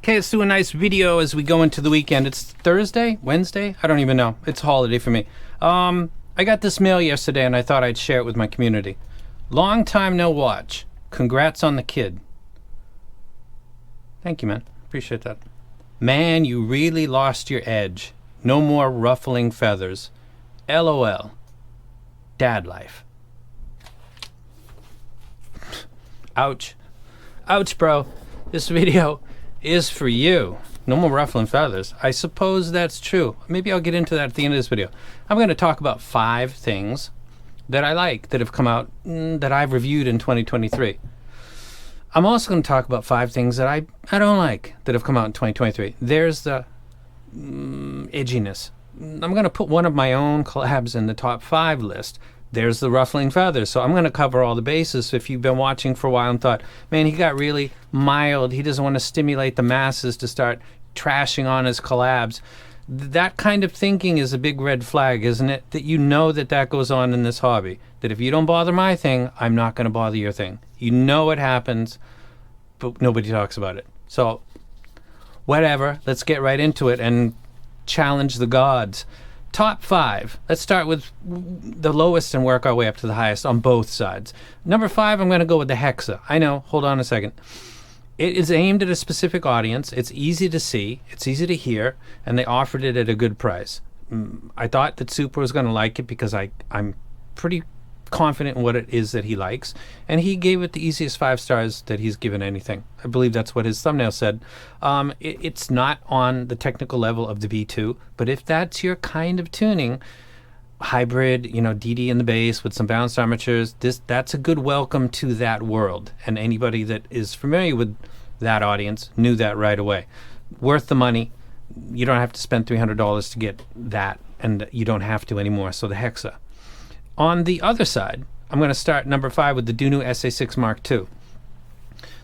Okay, let's do a nice video as we go into the weekend. It's Thursday? Wednesday? I don't even know. It's holiday for me. I got this mail yesterday and I thought I'd share it with my community. Long time no watch. Congrats on the kid. Thank you, man. Appreciate that. Man, you really lost your edge. No more ruffling feathers. LOL. Dad life. Ouch. Ouch, bro. This video is for you. No more ruffling feathers. I suppose that's true. Maybe I'll get into that at the end of this video. I'm going to talk about 5 things that I like that have come out that I've reviewed in 2023. I'm also going to talk about 5 things that I don't like that have come out in 2023. There's the edginess. I'm going to put one of my own collabs in the top 5 list. There's the ruffling feathers. So I'm going to cover all the bases. If you've been watching for a while and thought, man, he got really mild, he doesn't want to stimulate the masses to start trashing on his collabs. That kind of thinking is a big red flag, isn't it? That you know that that goes on in this hobby. That if you don't bother my thing, I'm not going to bother your thing. You know it happens, but nobody talks about it. So whatever, let's get right into it and challenge the gods. Top 5. Let's start with the lowest and work our way up to the highest on both sides. Number 5, I'm going to go with the Hexa. I know, hold on a second. It is aimed at a specific audience. It's easy to see, it's easy to hear, and they offered it at a good price. I thought that Super was going to like it because I'm pretty confident in what it is that he likes, and he gave it the easiest 5 stars that he's given anything. I believe that's what his thumbnail said. It's not on the technical level of the B2, but if that's your kind of tuning, hybrid, DD in the bass with some balanced armatures, that's a good welcome to that world, and anybody that is familiar with that audience knew that right away. Worth the money. You don't have to spend $300 to get that, and you don't have to anymore. So the Hexa. On the other side, I'm going to start number 5 with the Dunu SA6 Mark II.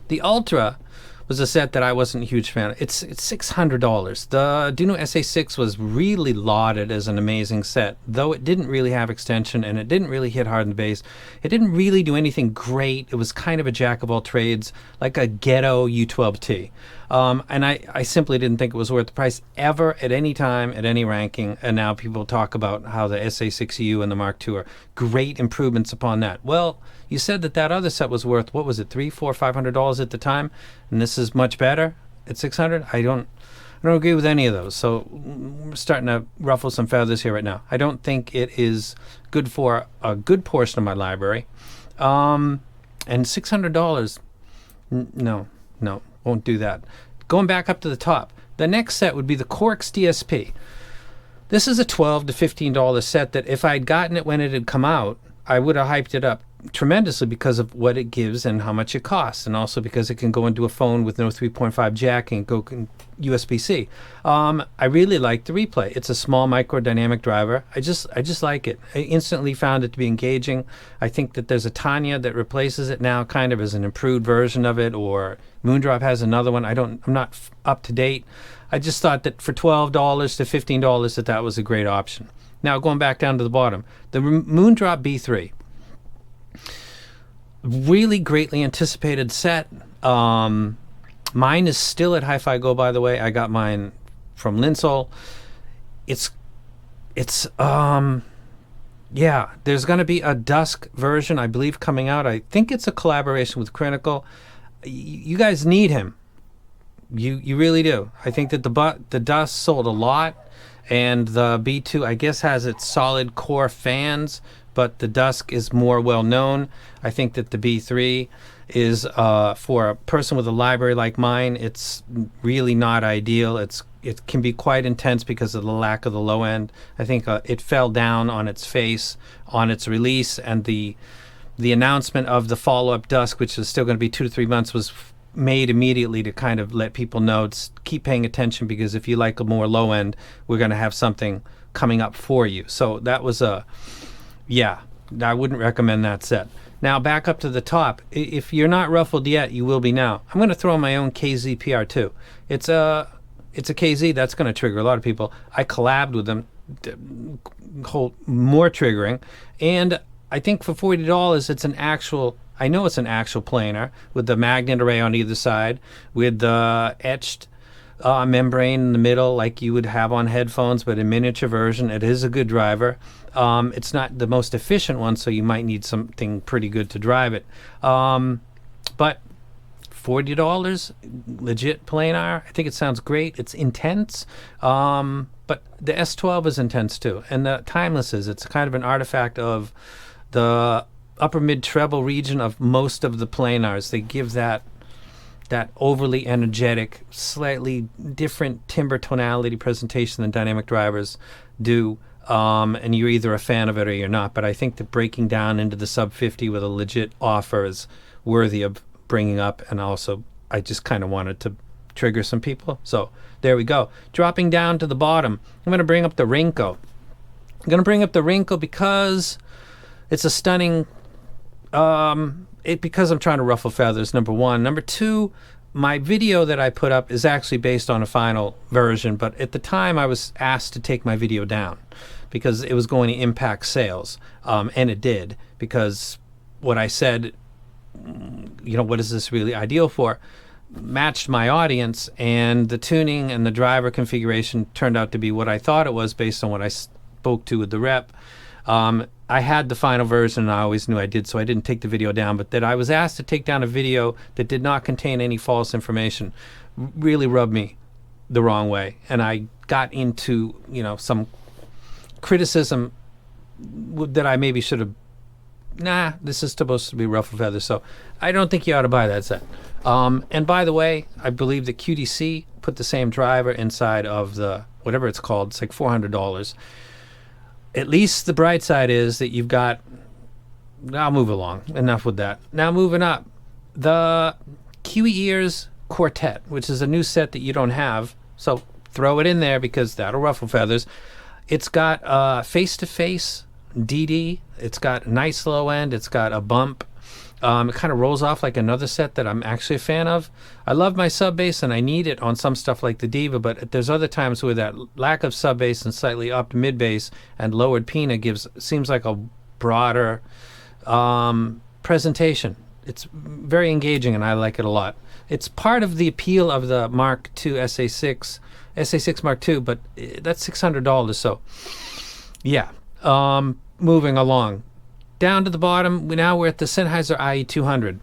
The Ultra was a set that I wasn't a huge fan of. It's $600. The Dunu SA6 was really lauded as an amazing set, though it didn't really have extension and it didn't really hit hard in the bass. It didn't really do anything great. It was kind of a jack of all trades, like a ghetto U12T. And I simply didn't think it was worth the price ever at any time, at any ranking. And now people talk about how the SA6U and the Mark II are great improvements upon that. Well, you said that other set was worth, what was it, $300, $400, $500 at the time, and this is much better at $600. I don't agree with any of those. So we're starting to ruffle some feathers here right now. I don't think it is good for a good portion of my library. And $600, no, won't do that. Going back up to the top, the next set would be the Corks DSP. This is a $12 to $15 set that if I'd gotten it when it had come out, I would have hyped it up tremendously because of what it gives and how much it costs, and also because it can go into a phone with no 3.5 jack and go USB-C. I really like the replay. It's a small micro dynamic driver. I just like it. I instantly found it to be engaging. I think that there's a Tanya that replaces it now kind of as an improved version of it, or Moondrop has another one. I'm not up to date. I just thought that for $12 to $15 that was a great option. Now going back down to the bottom, the Moondrop B3. Really greatly anticipated set. Mine is still at Hi-Fi Go, by the way. I got mine from Linsol. It's there's going to be a Dusk version, I believe, coming out. I think it's a collaboration with Critical. You guys need him. You really do. I think that the Dusk sold a lot, and the B2, I guess, has its solid core fans, but the Dusk is more well known. I think that the B3 is for a person with a library like mine, it's really not ideal. It can be quite intense because of the lack of the low end. I think it fell down on its face on its release, and the announcement of the follow-up Dusk, which is still going to be 2 to 3 months, was made immediately to kind of let people know, keep paying attention, because if you like a more low end, we're going to have something coming up for you. So that was I wouldn't recommend that set. Now back up to the top. If you're not ruffled yet, you will be now. I'm going to throw in my own KZ PR2. It's a KZ that's going to trigger a lot of people. I collabed with them, more triggering, and I think for $40 it's an actual, I know it's an actual planar with the magnet array on either side, with the etched membrane in the middle like you would have on headphones, but a miniature version. It is a good driver. It's not the most efficient one, so you might need something pretty good to drive it. But $40, legit planar. I think it sounds great. It's intense. But the S12 is intense too. And the Timeless it's kind of an artifact of the upper mid treble region of most of the planars. They give that overly energetic, slightly different timbre tonality presentation than dynamic drivers do. And you're either a fan of it or you're not. But I think that breaking down into the sub 50 with a legit offer is worthy of bringing up. And also, I just kind of wanted to trigger some people. So there we go. Dropping down to the bottom, I'm going to bring up the Rinko. I'm going to bring up the Rinko because it's a stunning... because I'm trying to ruffle feathers, number one. Number two, my video that I put up is actually based on a final version, but at the time I was asked to take my video down because it was going to impact sales. And it did, because what I said, what is this really ideal for, matched my audience, and the tuning and the driver configuration turned out to be what I thought it was based on what I spoke to with the rep. I had the final version, and I always knew I did, so I didn't take the video down. But that I was asked to take down a video that did not contain any false information really rubbed me the wrong way. And I got into, some criticism that I maybe should have, this is supposed to be ruffle feathers, so I don't think you ought to buy that set. And by the way, I believe that QDC put the same driver inside of the, whatever it's called, it's like $400. At least the bright side is that you've got... I'll move along. Enough with that. Now moving up. The Kiwi Ears Quartet, which is a new set that you don't have. So throw it in there because that'll ruffle feathers. It's got face-to-face DD. It's got a nice low end. It's got a bump. It kind of rolls off like another set that I'm actually a fan of. I love my sub bass, and I need it on some stuff like the Diva, but there's other times where that lack of sub bass and slightly upped mid bass and lowered Pina seems like a broader presentation. It's very engaging, and I like it a lot. It's part of the appeal of the Mark II SA6 Mark II, but that's $600, so yeah. Moving along. Down to the bottom, now we're at the Sennheiser IE200.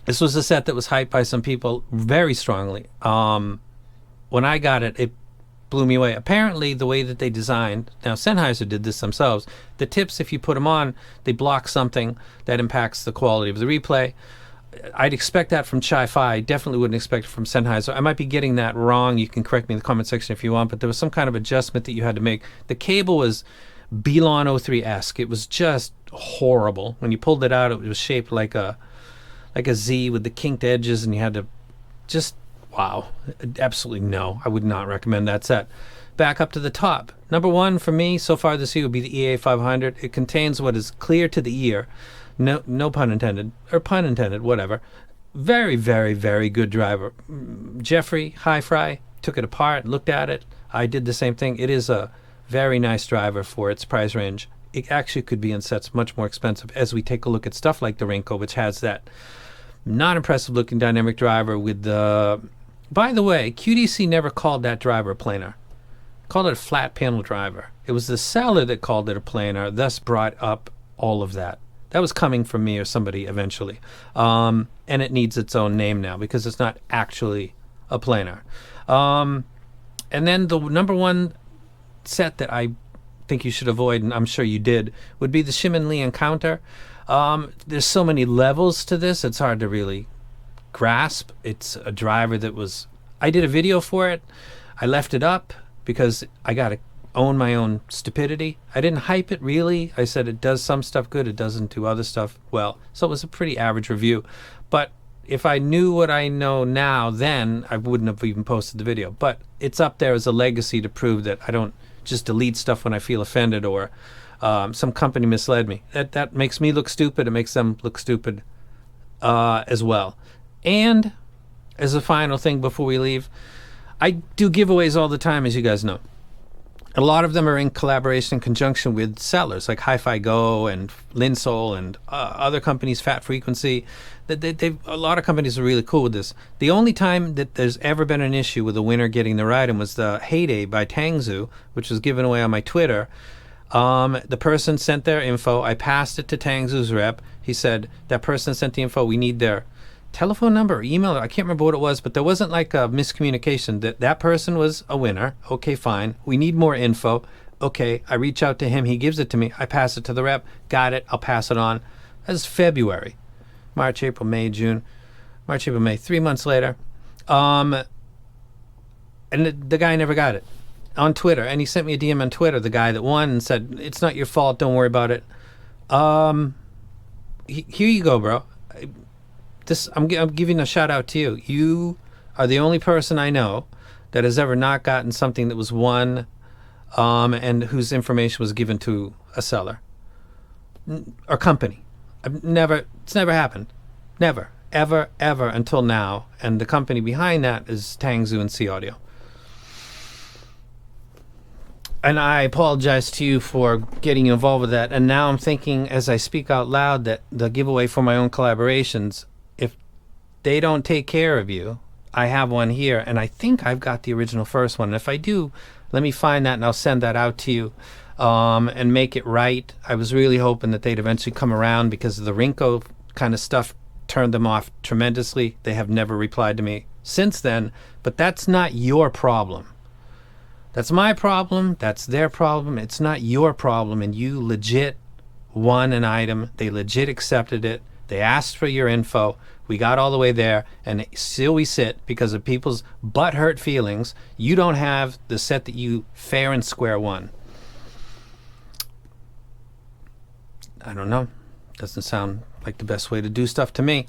This was a set that was hyped by some people very strongly. When I got it, it blew me away. Apparently, the way that they designed, now Sennheiser did this themselves, the tips, if you put them on, they block something that impacts the quality of the replay. I'd expect that from Chi-Fi. I definitely wouldn't expect it from Sennheiser. I might be getting that wrong. You can correct me in the comment section if you want, but there was some kind of adjustment that you had to make. The cable was Belon 03-esque. It was just horrible. When you pulled it out, it was shaped like a Z with the kinked edges, and you had to just, wow. Absolutely no. I would not recommend that set. Back up to the top. Number one for me so far this year would be the EA500. It contains what is clear to the ear. No pun intended, or pun intended, whatever. Very, very, very good driver. Jeffrey Hi-Fry took it apart, looked at it. I did the same thing. It is a very nice driver for its price range. It actually could be in sets much more expensive as we take a look at stuff like the Rinko, which has that non-impressive looking dynamic driver with the... By the way, QDC never called that driver a planar. Called it a flat panel driver. It was the seller that called it a planar, thus brought up all of that. That was coming from me or somebody eventually. And it needs its own name now because it's not actually a planar. And then the number one set that I think you should avoid, and I'm sure you did, would be the Shimon Lee Encounter. There's so many levels to this, it's hard to really grasp. It's a driver that was... I did a video for it. I left it up because I got to own my own stupidity. I didn't hype it really. I said it does some stuff good, it doesn't do other stuff well. So it was a pretty average review. But if I knew what I know now then, I wouldn't have even posted the video. But it's up there as a legacy to prove that I don't just delete stuff when I feel offended or some company misled me. That makes me look stupid. It makes them look stupid as well. And as a final thing before we leave, I do giveaways all the time, as you guys know. A lot of them are in collaboration in conjunction with sellers like Hi-Fi Go and Linsol and other companies, Fat Frequency. A lot of companies are really cool with this. The only time that there's ever been an issue with a winner getting the item was the Heyday by Tangzu, which was given away on my Twitter. The person sent their info. I passed it to Tangzu's rep. He said, that person sent the info. We need their telephone number or email. I can't remember what it was, but there wasn't like a miscommunication. That person was a winner. Okay, fine. We need more info. Okay, I reach out to him. He gives it to me. I pass it to the rep. Got it. I'll pass it on. That's February. March, April, May, June. March, April, May. 3 months later. And the guy never got it on Twitter. And he sent me a DM on Twitter, the guy that won, and said, it's not your fault. Don't worry about it. Here you go, bro. I'm giving a shout out to you. You are the only person I know that has ever not gotten something that was won and whose information was given to a seller or company. It's never happened. Never, ever, ever until now. And the company behind that is Tangzu and C Audio. And I apologize to you for getting involved with that. And now I'm thinking as I speak out loud that the giveaway for my own collaborations, if they don't take care of you, I have one here, and I think I've got the original first one. And if I do, let me find that and I'll send that out to you and make it right. I was really hoping that they'd eventually come around because the Rinko kind of stuff turned them off tremendously. They have never replied to me since then, but that's not your problem. That's my problem. That's their problem. It's not your problem, and you legit won an item. They legit accepted it. They asked for your info. We got all the way there, and still we sit because of people's butthurt feelings. You don't have the set that you fair and square won. I don't know. Doesn't sound like the best way to do stuff to me.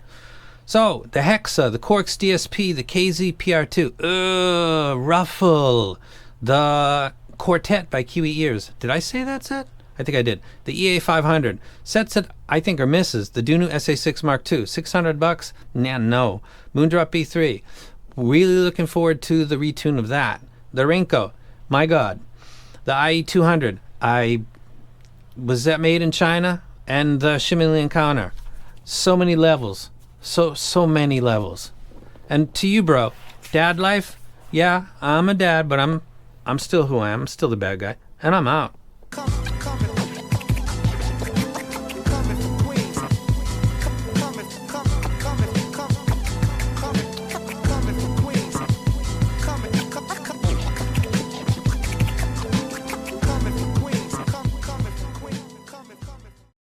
So, the Hexa, the Quarks DSP, the KZ PR2. Ruffle. The Quartet by Kiwi Ears. Did I say that set? I think I did. The EA 500. Sets that I think are misses. The Dunu SA6 Mark II. $600? Nah, no. Moondrop B3. Really looking forward to the retune of that. The Rinko. My God. The IE200. Was that made in China? And the Shimili Encounter. So many levels. So many levels. And to you, bro. Dad life? Yeah, I'm a dad, but I'm still who I am. I'm still the bad guy. And I'm out.